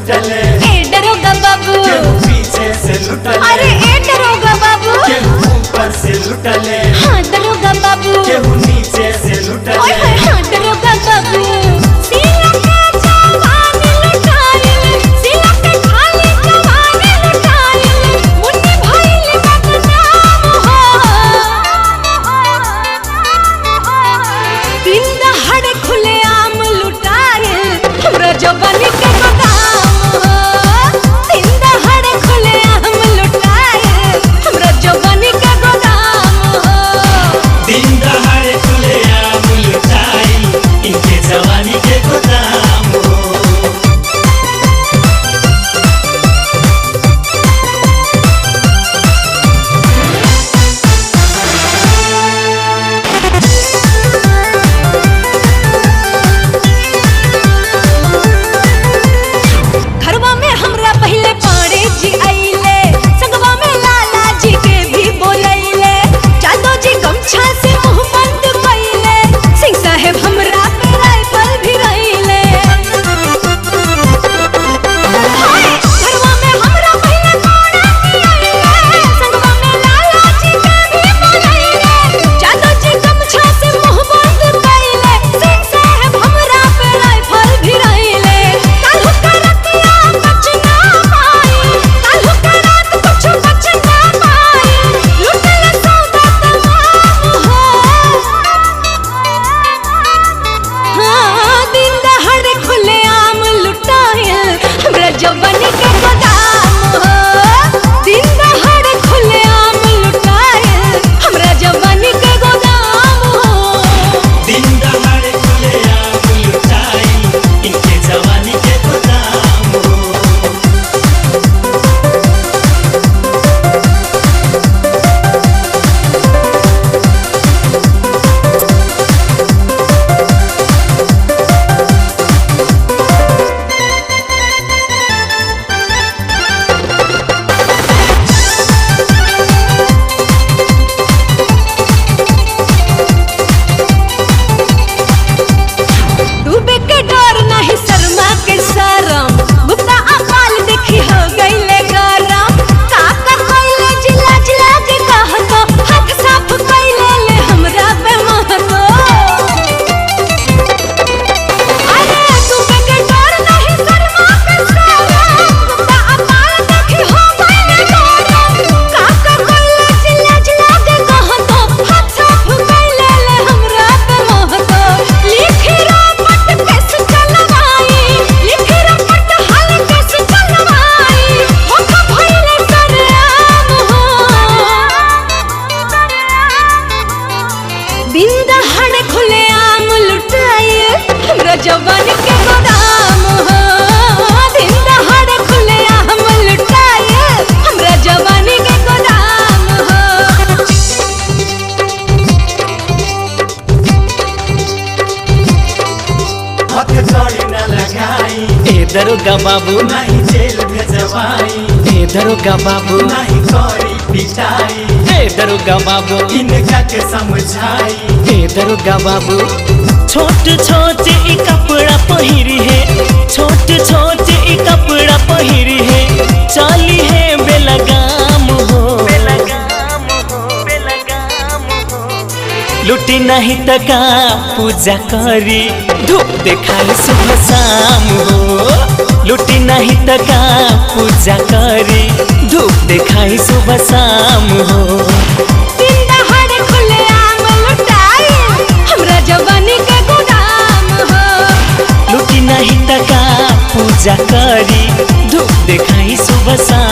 लुटले, ए दरोगा बाबू केहू पीछे से लुटले, अरे ए दरोगा बाबू केहू ऊपर से लुटले, हाँ दरोगा बाबू केहू नीचे से लुटले। ओए होए हाँ दरोगा बाबू सिला के जवानी लुटाइल, सिला के खाली जवानी लुटाइल, मुन्नी भइल बदनाम हो। दिन दहाड़े खुलेआम लुटाइल हमरा जवानी के गोदाम हो। दिन दहाड़े खुलेआम लुटाइल हमरा जवानी के गोदाम हो। दिन दहाड़े खुलेआम लुटाइल इनके जवानी के गोदाम हो। घरवा में हमरा पहले पाड़े जी आइले, संगवा में लाला जी के भी बोलैले, जादो जी गमछा से मुंह बंद कइले, सिंह साहेब हमरा पे राइफल भी रइले। हाय घरवा में हमरा पहले पाड़े जी आइले, संगवा में लाला जी के भी बोलैले, जादो जी गमछा से मुंह बंद कइले, सिंह साहेब हमरा पे राइफल भी रइले। काल्हू करतिया बच ना पाई, काल्हू करात कुछ बच ना पाई, लुटल सौदा तमाम हो। हाँ दिन दहाड़े खुलेआम लुटाइल हमरा जवानी के गोदाम हो। दिन दहाड़े खुलेआम लुटाइल हमरा जवानी के गोदाम हो। दिन दहाड़े खुलेआम लुटाइल इनके जवानी के गोदाम हो। डूबे के डर नहीं शर्मा के शरम, गुप्ता अकाल देखी हो गईले गरम, काका कइले जिला जिला के कहतो, हाथ साफ कइले ले हमरा पे महतो। अरे डूबे के डर नहीं शर्मा के शरम, गुप्ता अकाल देखी हो गईले गरम, काका कइले जिला जिला के कहतो, हाथ साफ कइले ले हमरा पे महतो। लिखी रपट कैसे चलवाई, लिखी रपट हाल कैसे चलवाई, होका भइले सरेआम हो। दिन दहाड़े खुलेआम लुटाइल हमरा जवानी के गोदाम हो। दिन दहाड़े खुलेआम लुटाइल हमरा जवानी के गोदाम हो। हथ जोड़ी न लगाई, ए दरोगा बाबू नहीं जेल भेजवाई, ए दरोगा बाबू नहीं करी पिटाई, ए दरोगा बाबू इनका के समझाई। ए दरोगा बाबू छोट छोट ई कपड़ा पहिरी है, छोट छोट ई कपड़ा पहिरी है, चाली है बेलगाम हो। लुटी नहीं तका पूजा करी, धूप देखाई सुबह शाम हो। लुटी नहीं तका पूजा करी, धूप देखाई सुबह शाम हो। दिन दहाड़े खुलेआम लुटाइल हमरा जवानी के गोदाम हो। लुटी नहीं तका पूजा करी, धूप देखाई सुबह शाम